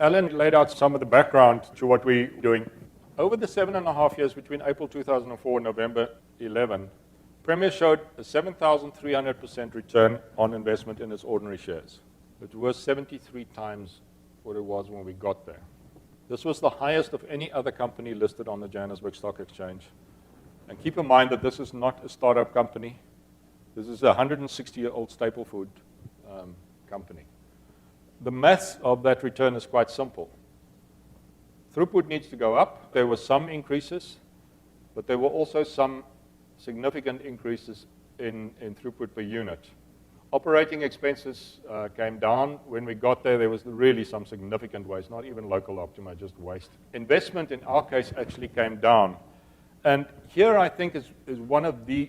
Alan laid out some of the background to what we're doing. Over the 7.5 years between April 2004 and November 11, Premier showed a 7,300% return on investment in its ordinary shares. It was 73 times what it was when we got there. This was the highest of any other company listed on the Johannesburg Stock Exchange. And keep in mind that this is not a startup company. This is a 160-year-old staple food company. The maths of that return is quite simple. Throughput needs to go up. There were some increases, but there were also some significant increases in throughput per unit. Operating expenses came down. When we got there, there was really some significant waste, not even local optima, just waste. Investment, in our case, actually came down. And here, I think, is one of the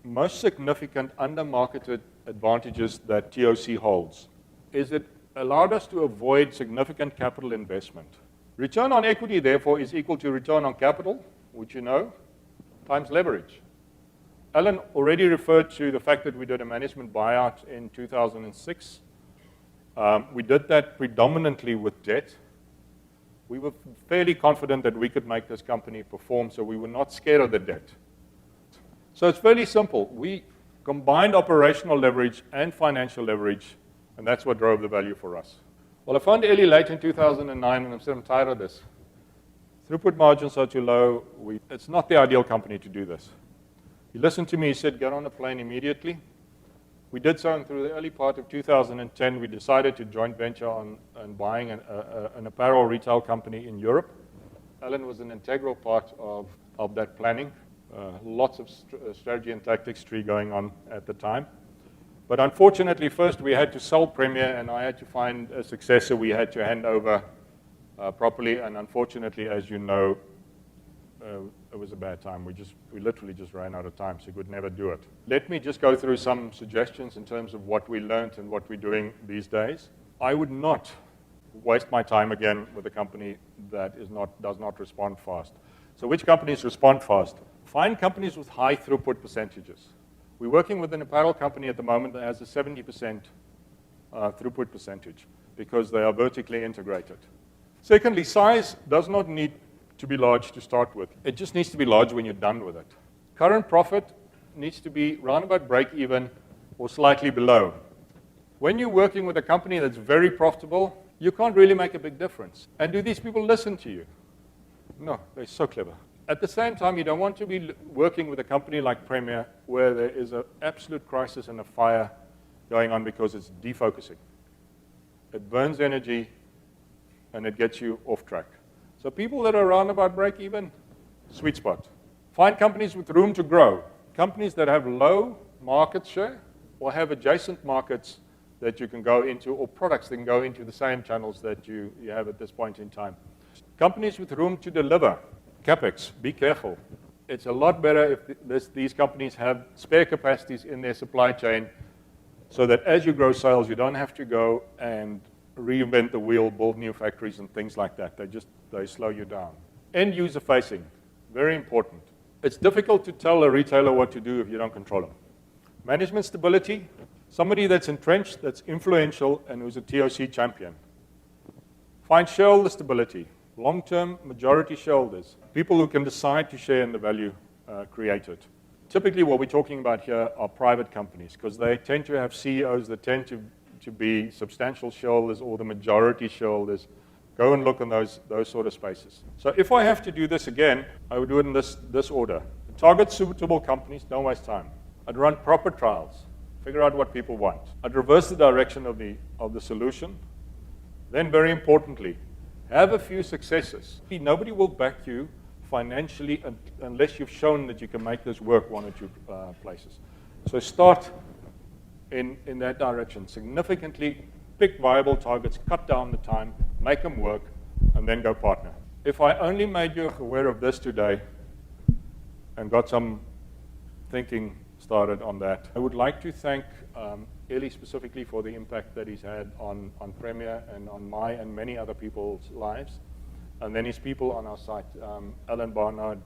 most significant under-marketed advantages that TOC holds, is it allowed us to avoid significant capital investment. Return on equity, therefore, is equal to return on capital, which you know, times leverage. Alan already referred to the fact that we did a management buyout in 2006. We did that predominantly with debt. We were fairly confident that we could make this company perform, so we were not scared of the debt. So it's fairly simple. We combined operational leverage and financial leverage, and that's what drove the value for us. Well, I found Ellie late in 2009, and I said, I'm tired of this. Throughput margins are too low. It's not the ideal company to do this. He listened to me. He said, get on a plane immediately. We did so, and through the early part of 2010, we decided to joint venture on buying an apparel retail company in Europe. Alan was an integral part of that planning. Lots of strategy and tactics tree going on at the time. But unfortunately, first we had to sell Premier, and I had to find a successor we had to hand over properly. And unfortunately, as you know, it was a bad time. We literally just ran out of time, so we could never do it. Let me just go through some suggestions in terms of what we learned and what we're doing these days. I would not waste my time again with a company that does not respond fast. So which companies respond fast? Find companies with high throughput percentages. We're working with an apparel company at the moment that has a 70% throughput percentage because they are vertically integrated. Secondly, size does not need to be large to start with. It just needs to be large when you're done with it. Current profit needs to be round about break even or slightly below. When you're working with a company that's very profitable, you can't really make a big difference. And do these people listen to you? No, they're so clever. At the same time, you don't want to be working with a company like Premier where there is an absolute crisis and a fire going on because it's defocusing. It burns energy and it gets you off track. So people that are around about break even, sweet spot. Find companies with room to grow. Companies that have low market share or have adjacent markets that you can go into, or products that can go into the same channels that you have at this point in time. Companies with room to deliver. CapEx, be careful. It's a lot better if these companies have spare capacities in their supply chain so that as you grow sales, you don't have to go and reinvent the wheel, build new factories and things like that. They slow you down. End user facing, very important. It's difficult to tell a retailer what to do if you don't control them. Management stability, somebody that's entrenched, that's influential, and who's a TOC champion. Find shareholder stability. Long-term majority shareholders, people who can decide to share in the value created. Typically what we're talking about here are private companies because they tend to have CEOs that tend to be substantial shareholders or the majority shareholders. Go and look in those sort of spaces. So if I have to do this again, I would do it in this order. Target suitable companies, don't waste time. I'd run proper trials, figure out what people want. I'd reverse the direction of the solution. Then very importantly, have a few successes. Nobody will back you financially unless you've shown that you can make this work one or two places. So start in that direction. Significantly pick viable targets, cut down the time, make them work, and then go partner. If I only made you aware of this today and got some thinking started on that, I would like to thank Eli specifically for the impact that he's had on Premier and on my and many other people's lives. And then his people on our site, Alan Barnard,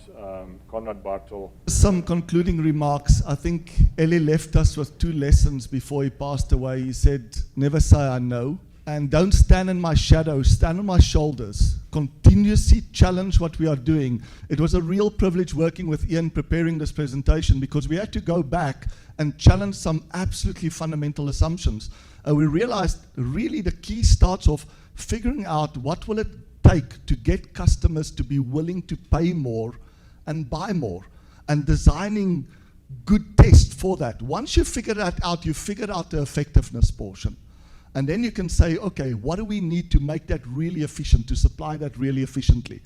Conrad Bartel. Some concluding remarks. I think Eli left us with two lessons before he passed away. He said, never say I know. And don't stand in my shadow, stand on my shoulders. Continuously challenge what we are doing. It was a real privilege working with Ian preparing this presentation because we had to go back and challenge some absolutely fundamental assumptions. We realized really the key starts off figuring out what will it take to get customers to be willing to pay more and buy more, and designing good tests for that. Once you figure that out, you figured out the effectiveness portion. And then you can say, okay, what do we need to make that really efficient, to supply that really efficiently?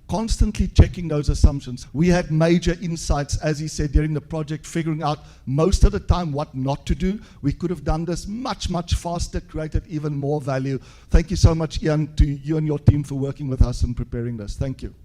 Constantly checking those assumptions. We had major insights, as he said, during the project, figuring out most of the time what not to do. We could have done this much, much faster, created even more value. Thank you so much, Ian, to you and your team for working with us and preparing this. Thank you.